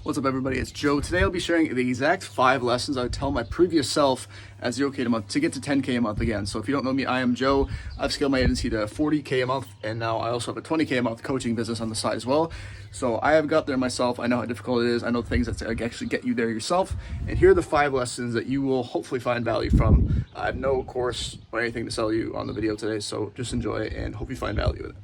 What's up, everybody? It's Joe. Today I'll be sharing the exact 5 lessons I would tell my previous self at 0K a month to get to 10K a month again. So if you don't know me, I am Joe. I've scaled my agency to 40K a month, and now I also have a 20K a month coaching business on the side as well. So I have got there myself. I know how difficult it is. I know things that actually get you there yourself. And here are the 5 lessons that you will hopefully find value from. I have no course or anything to sell you on the video today, so just enjoy it and hope you find value in it.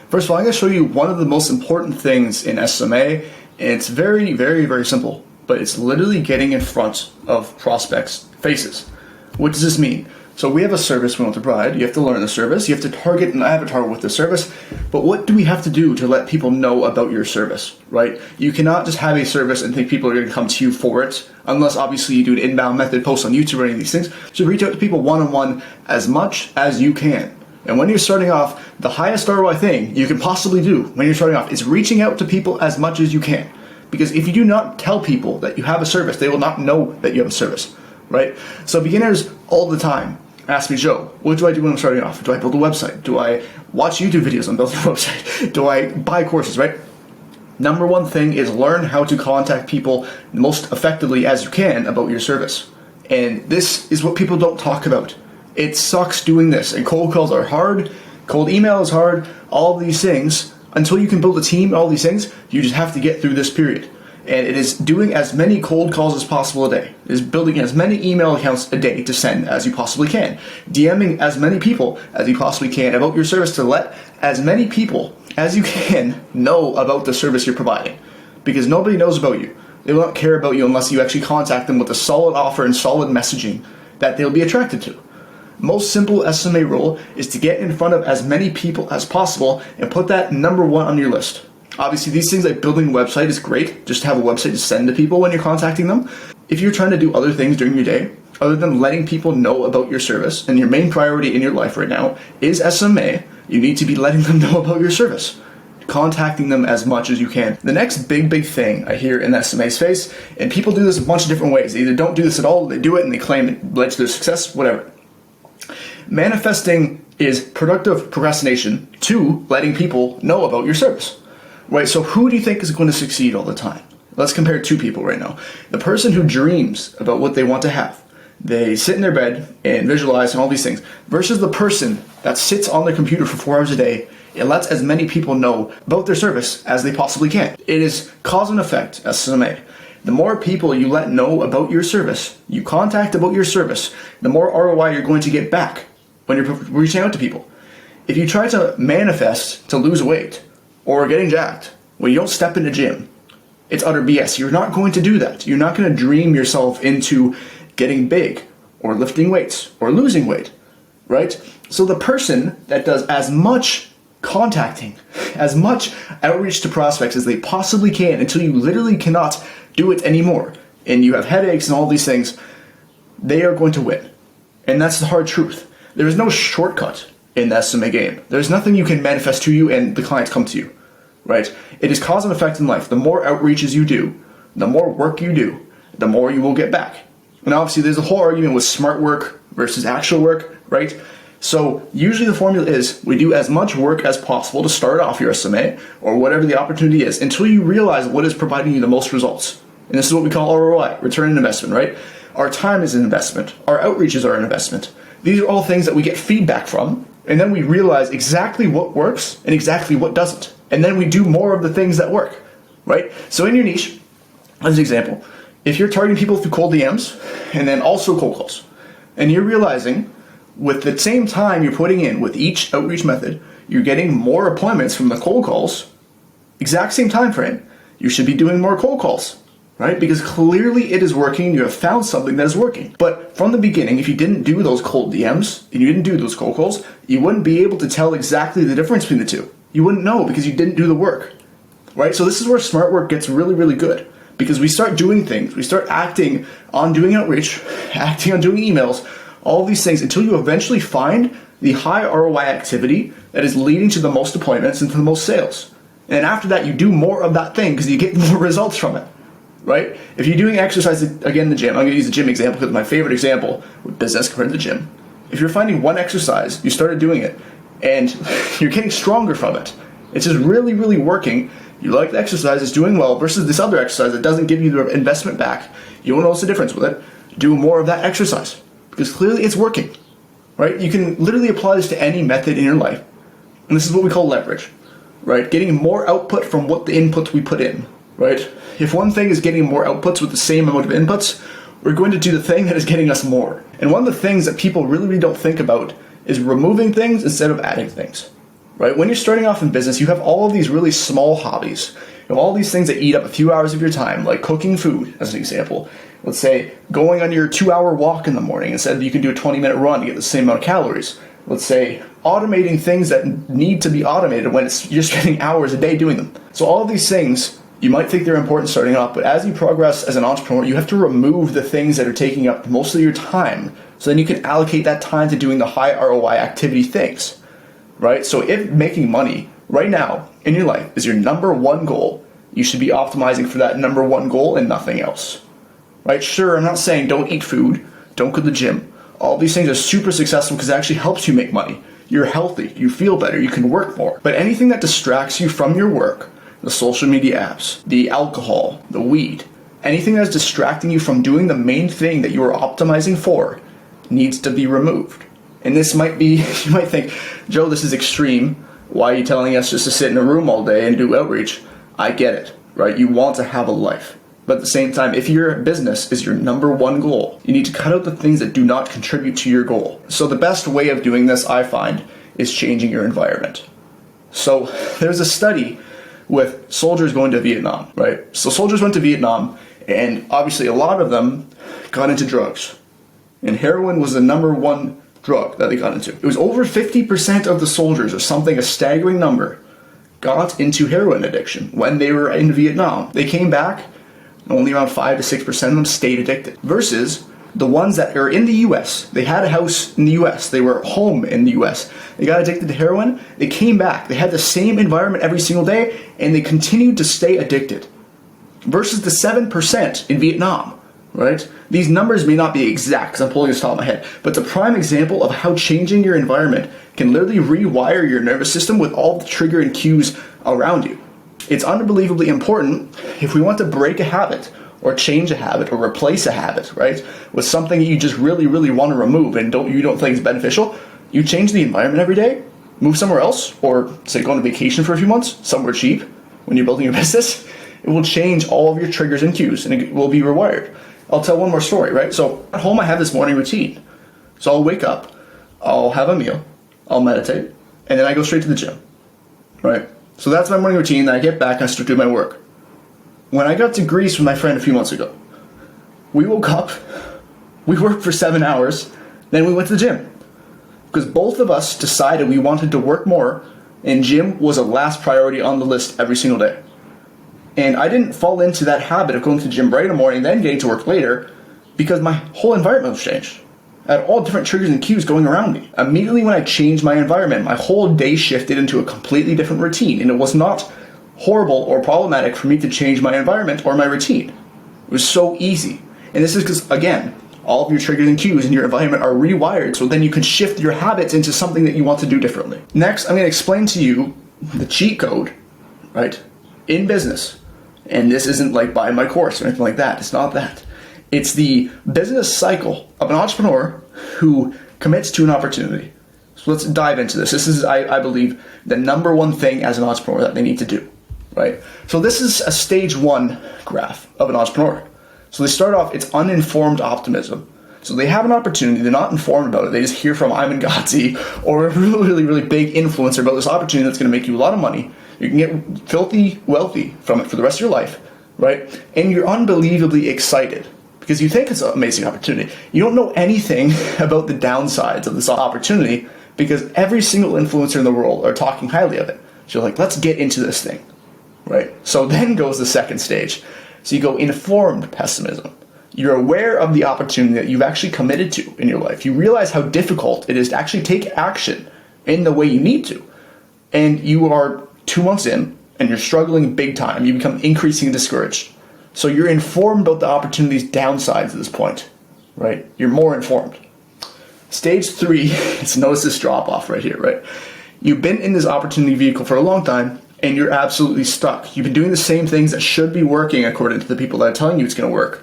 First of all, I'm going to show you one of the most important things in SMMA. And it's very, very, very simple, but it's literally getting in front of prospects' faces. What does this mean? So we have a service we want to provide. You have to learn the service. You have to target an avatar with the service. But what do we have to do to let people know about your service, right? You cannot just have a service and think people are going to come to you for it, unless obviously you do an inbound method, post on YouTube or any of these things. So reach out to people one-on-one as much as you can. And when you're starting off, the highest ROI thing you can possibly do when you're starting off is reaching out to people as much as you can. Because if you do not tell people that you have a service, they will not know that you have a service, right? So beginners all the time ask me, Joe, what do I do when I'm starting off? Do I build a website? Do I watch YouTube videos on building a website? Do I buy courses, right? Number one thing is learn how to contact people most effectively as you can about your service. And this is what people don't talk about. It sucks doing this, and cold calls are hard, cold email is hard, all of these things. Until you can build a team, all these things, you just have to get through this period. And it is doing as many cold calls as possible a day. It is building as many email accounts a day to send as you possibly can. DMing as many people as you possibly can about your service to let as many people as you can know about the service you're providing. Because nobody knows about you. They will not care about you unless you actually contact them with a solid offer and solid messaging that they'll be attracted to. Most simple SMA rule is to get in front of as many people as possible and put that number 1 on your list. Obviously, these things like building a website is great, just to have a website to send to people when you're contacting them. If you're trying to do other things during your day, other than letting people know about your service, and your main priority in your life right now is SMA, you need to be letting them know about your service. Contacting them as much as you can. The next big thing I hear in the SMA space, and people do this a bunch of different ways. They either don't do this at all, they do it and they claim it led to their success, whatever. Manifesting is productive procrastination to letting people know about your service, right? So who do you think is going to succeed all the time? Let's compare 2 people right now. The person who dreams about what they want to have, they sit in their bed and visualize and all these things, versus the person that sits on their computer for 4 hours a day and lets as many people know about their service as they possibly can. It is cause and effect, SMA. The more people you let know about your service, you contact about your service, the more ROI you're going to get back when you're reaching out to people. If you try to manifest to lose weight or getting jacked when you don't step in the gym, it's utter BS. You're not going to do that. You're not going to dream yourself into getting big or lifting weights or losing weight, right? So the person that does as much contacting, as much outreach to prospects as they possibly can until you literally cannot do it anymore and you have headaches and all these things, they are going to win. And that's the hard truth. There is no shortcut in the SMA game. There's nothing you can manifest to you and the clients come to you, right? It is cause and effect in life. The more outreaches you do, the more work you do, the more you will get back. And obviously there's a whole argument with smart work versus actual work, right? So usually the formula is we do as much work as possible to start off your SMA or whatever the opportunity is until you realize what is providing you the most results. And this is what we call ROI, return on investment, right? Our time is an investment. Our outreaches are an investment. These are all things that we get feedback from, and then we realize exactly what works and exactly what doesn't. And then we do more of the things that work, right? So in your niche, as an example, if you're targeting people through cold DMs and then also cold calls, and you're realizing with the same time you're putting in with each outreach method, you're getting more appointments from the cold calls, exact same time frame, you should be doing more cold calls. Right? Because clearly it is working, you have found something that is working. But from the beginning, if you didn't do those cold DMs, and you didn't do those cold calls, you wouldn't be able to tell exactly the difference between the two. You wouldn't know because you didn't do the work. Right? So this is where smart work gets really good. Because we start doing things, we start acting on doing outreach, acting on doing emails, all these things until you eventually find the high ROI activity that is leading to the most appointments and to the most sales. And after that, you do more of that thing because you get more results from it. Right? If you're doing exercise, again, in the gym, I'm going to use the gym example because it's my favorite example with business compared to the gym. If you're finding one exercise, you started doing it, and you're getting stronger from it. It's just really working. You like the exercise, it's doing well, versus this other exercise that doesn't give you the investment back. You won't notice the difference with it. Do more of that exercise because clearly it's working, right? You can literally apply this to any method in your life. And this is what we call leverage, right? Getting more output from what the inputs we put in, right? If one thing is getting more outputs with the same amount of inputs, we're going to do the thing that is getting us more. And one of the things that people really don't think about is removing things instead of adding things, right? When you're starting off in business, you have all of these really small hobbies. You have all these things that eat up a few hours of your time, like cooking food, as an example. Let's say going on your 2-hour walk in the morning instead of you can do a 20-minute run to get the same amount of calories. Let's say automating things that need to be automated when you're spending hours a day doing them. So all of these things, you might think they're important starting off, but as you progress as an entrepreneur, you have to remove the things that are taking up most of your time so then you can allocate that time to doing the high ROI activity things, right? So if making money right now in your life is your number one goal, you should be optimizing for that number one goal and nothing else, right? Sure, I'm not saying don't eat food, don't go to the gym. All these things are super successful because it actually helps you make money. You're healthy, you feel better, you can work more. But anything that distracts you from your work, the social media apps, the alcohol, the weed, anything that's distracting you from doing the main thing that you are optimizing for needs to be removed. And this might be, you might think, Joe, this is extreme. Why are you telling us just to sit in a room all day and do outreach? I get it, right? You want to have a life. But at the same time, if your business is your number one goal, you need to cut out the things that do not contribute to your goal. So the best way of doing this, I find, is changing your environment. So there's a study with soldiers going to Vietnam, right? So soldiers went to Vietnam, and obviously a lot of them got into drugs. And heroin was the number one drug that they got into. It was over 50% of the soldiers, or something, a staggering number, got into heroin addiction when they were in Vietnam. They came back, only around 5 to 6% of them stayed addicted. Versus the ones that are in the US, they had a house in the US, they were home in the US, they got addicted to heroin, they came back, they had the same environment every single day, and they continued to stay addicted. Versus the 7% in Vietnam, right? These numbers may not be exact because I'm pulling this off of my head, but it's a prime example of how changing your environment can literally rewire your nervous system with all the triggering cues around you. It's unbelievably important if we want to break a habit or change a habit or replace a habit, right, with something you just really, really want to remove and you don't think is beneficial. You change the environment every day, move somewhere else, or say go on a vacation for a few months, somewhere cheap when you're building your business. It will change all of your triggers and cues and it will be rewired. I'll tell one more story, right? So at home I have this morning routine. So I'll wake up, I'll have a meal, I'll meditate, and then I go straight to the gym, right? So that's my morning routine. Then I get back and I start doing my work. When I got to Greece with my friend a few months ago, we woke up, we worked for 7 hours, then we went to the gym. Because both of us decided we wanted to work more, and gym was a last priority on the list every single day. And I didn't fall into that habit of going to the gym right in the morning, then getting to work later, because my whole environment was changed. I had all different triggers and cues going around me. Immediately when I changed my environment, my whole day shifted into a completely different routine, and it was not horrible or problematic for me to change my environment or my routine. It was so easy. And this is because, again, all of your triggers and cues in your environment are rewired, so then you can shift your habits into something that you want to do differently. Next, I'm going to explain to you the cheat code, right, in business. And this isn't like buy my course or anything like that. It's not that. It's the business cycle of an entrepreneur who commits to an opportunity. So let's dive into this. This is, I believe, the number one thing as an entrepreneur that they need to do, right? So this is a stage 1 graph of an entrepreneur. So they start off, it's uninformed optimism. So they have an opportunity, they're not informed about it. They just hear from Iman Gadzhi or a really, really big influencer about this opportunity that's going to make you a lot of money. You can get filthy wealthy from it for the rest of your life, right? And you're unbelievably excited because you think it's an amazing opportunity. You don't know anything about the downsides of this opportunity because every single influencer in the world are talking highly of it. So you're like, let's get into this thing, right? So then goes the second stage. So you go informed pessimism. You're aware of the opportunity that you've actually committed to in your life. You realize how difficult it is to actually take action in the way you need to. And you are 2 months in and you're struggling big time. You become increasingly discouraged. So you're informed about the opportunity's downsides at this point, right? You're more informed. Stage 3, it's notice this drop off right here, right? You've been in this opportunity vehicle for a long time and you're absolutely stuck. You've been doing the same things that should be working according to the people that are telling you it's going to work,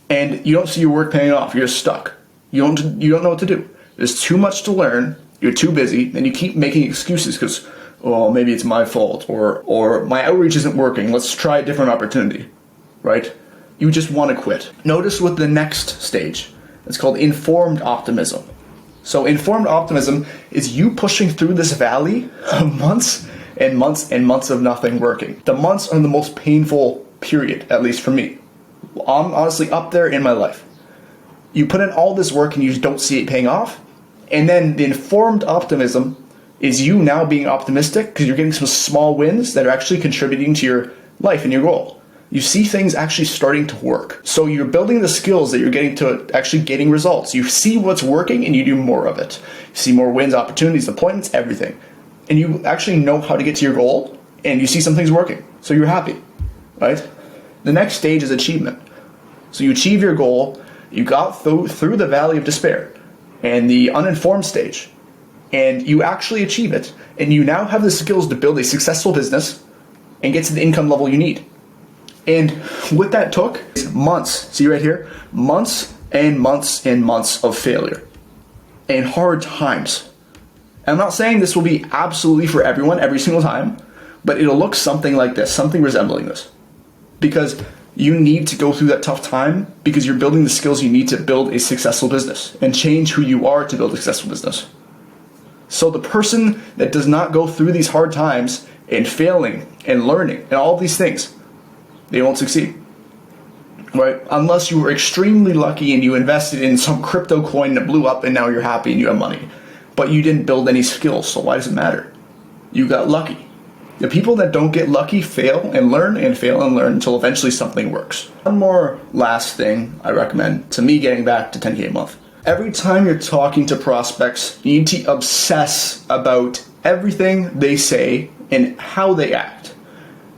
and you don't see your work paying off. You're just stuck. You don't know what to do. There's too much to learn. You're too busy, and you keep making excuses because, oh, maybe it's my fault, or my outreach isn't working. Let's try a different opportunity, right? You just want to quit. Notice with the next stage. It's called informed optimism. So informed optimism is you pushing through this valley of months and months and months of nothing working. The months are the most painful period, at least for me. I'm honestly up there in my life. You put in all this work and you just don't see it paying off. And then the informed optimism is you now being optimistic because you're getting some small wins that are actually contributing to your life and your goal. You see things actually starting to work. So you're building the skills that you're getting to actually getting results. You see what's working and you do more of it. You see more wins, opportunities, appointments, everything. And you actually know how to get to your goal and you see some things working. So you're happy, right? The next stage is achievement. So you achieve your goal, you got through the valley of despair and the uninformed stage, and you actually achieve it. And you now have the skills to build a successful business and get to the income level you need. And what that took is months, see right here, months and months and months of failure and hard times. I'm not saying this will be absolutely for everyone every single time, but it'll look something like this, something resembling this. Because you need to go through that tough time because you're building the skills you need to build a successful business and change who you are to build a successful business. So the person that does not go through these hard times and failing and learning and all these things, they won't succeed, right? Unless you were extremely lucky and you invested in some crypto coin that blew up and now you're happy and you have money. But you didn't build any skills, so why does it matter? You got lucky. The people that don't get lucky fail and learn until eventually something works. One more last thing I recommend to me getting back to 10K a month. Every time you're talking to prospects, you need to obsess about everything they say and how they act.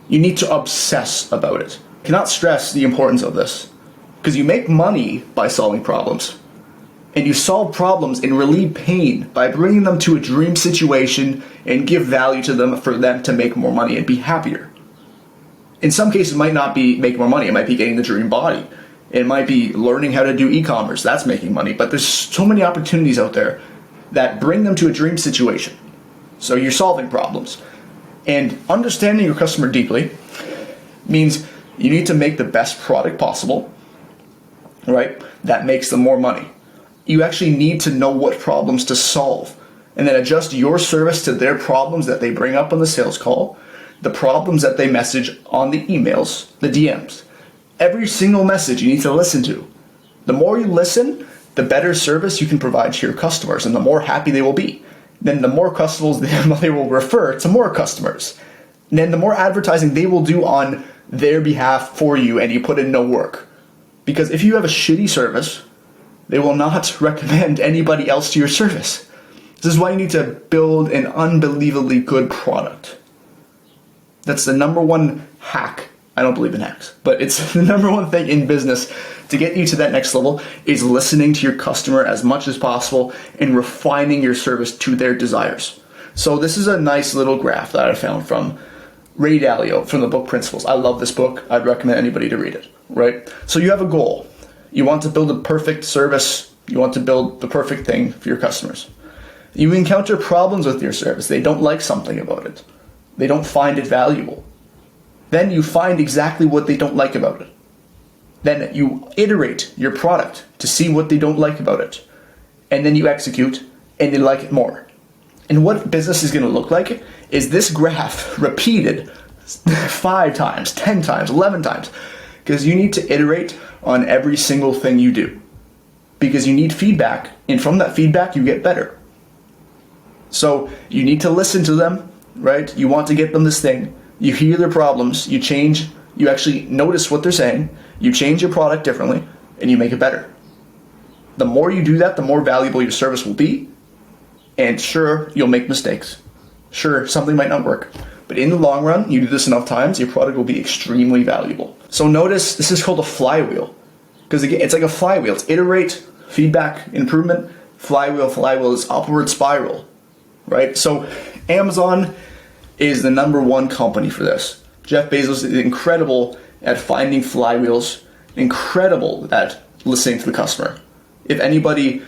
You need to obsess about it. I cannot stress the importance of this because you make money by solving problems. And you solve problems and relieve pain by bringing them to a dream situation and give value to them for them to make more money and be happier. In some cases, it might not be making more money. It might be getting the dream body. It might be learning how to do e-commerce. That's making money. But there's so many opportunities out there that bring them to a dream situation. So you're solving problems. And understanding your customer deeply means you need to make the best product possible, right? That makes them more money. You actually need to know what problems to solve and then adjust your service to their problems that they bring up on the sales call, the problems that they message on the emails, the DMs. Every single message you need to listen to. The more you listen, the better service you can provide to your customers and the more happy they will be. Then the more customers they will refer to more customers. And then the more advertising they will do on their behalf for you and you put in no work. Because if you have a shitty service, they will not recommend anybody else to your service. This is why you need to build an unbelievably good product. That's the number one hack. I don't believe in hacks, but it's the number one thing in business to get you to that next level is listening to your customer as much as possible and refining your service to their desires. So this is a nice little graph that I found from Ray Dalio from the book Principles. I love this book. I'd recommend anybody to read it, right? So you have a goal. You want to build a perfect service. You want to build the perfect thing for your customers. You encounter problems with your service. They don't like something about it. They don't find it valuable. Then you find exactly what they don't like about it. Then you iterate your product to see what they don't like about it. And then you execute and they like it more. And what business is going to look like is this graph repeated 5 times, 10 times, 11 times. Because you need to iterate on every single thing you do. Because you need feedback, and from that feedback you get better. So you need to listen to them, right? You want to get them this thing. You hear their problems, you change, you actually notice what they're saying, you change your product differently, and you make it better. The more you do that, the more valuable your service will be. And sure, you'll make mistakes. Sure, something might not work. But in the long run, you do this enough times, your product will be extremely valuable. So notice, this is called a flywheel. Because again, it's like a flywheel. It's iterate, feedback, improvement, flywheel. Flywheel is upward spiral, right? So Amazon is the #1 company for this. Jeff Bezos is incredible at finding flywheels, incredible at listening to the customer. If anybody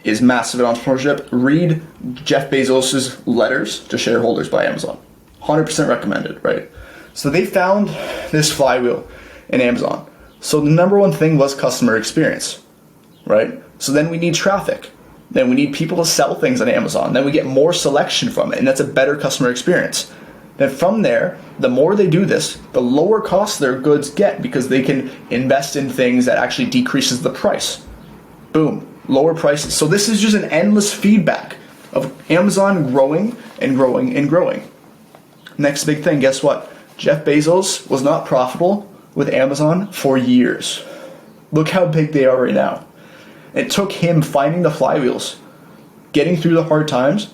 is massive at entrepreneurship, read Jeff Bezos' letters to shareholders by Amazon. 100% recommended, right? So they found this flywheel in Amazon. So the #1 thing was customer experience, right? So then we need traffic. Then we need people to sell things on Amazon. Then we get more selection from it, and that's a better customer experience. Then from there, the more they do this, the lower cost their goods get because they can invest in things that actually decreases the price. Boom, lower prices. So this is just an endless feedback of Amazon growing and growing and growing. Next big thing, guess what? Jeff Bezos was not profitable with Amazon for years. Look how big they are right now. It took him finding the flywheels, getting through the hard times,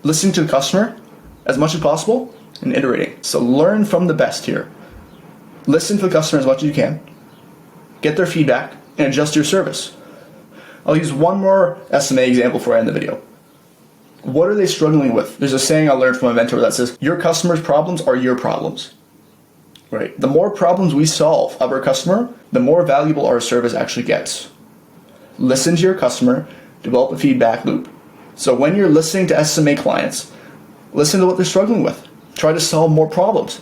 listening to the customer as much as possible, and iterating. So learn from the best here. Listen to the customer as much as you can, get their feedback, and adjust your service. I'll use one more SMA example before I end the video. What are they struggling with? There's a saying I learned from a mentor that says, your customer's problems are your problems. Right? The more problems we solve of our customer, the more valuable our service actually gets. Listen to your customer, develop a feedback loop. So when you're listening to SMA clients, listen to what they're struggling with. Try to solve more problems.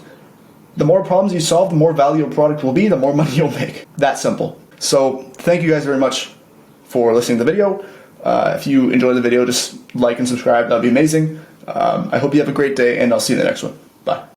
The more problems you solve, the more valuable product will be, the more money you'll make. That simple. So thank you guys very much for listening to the video. If you enjoyed the video, just like and subscribe. That would be amazing. I hope you have a great day, and I'll see you in the next one. Bye.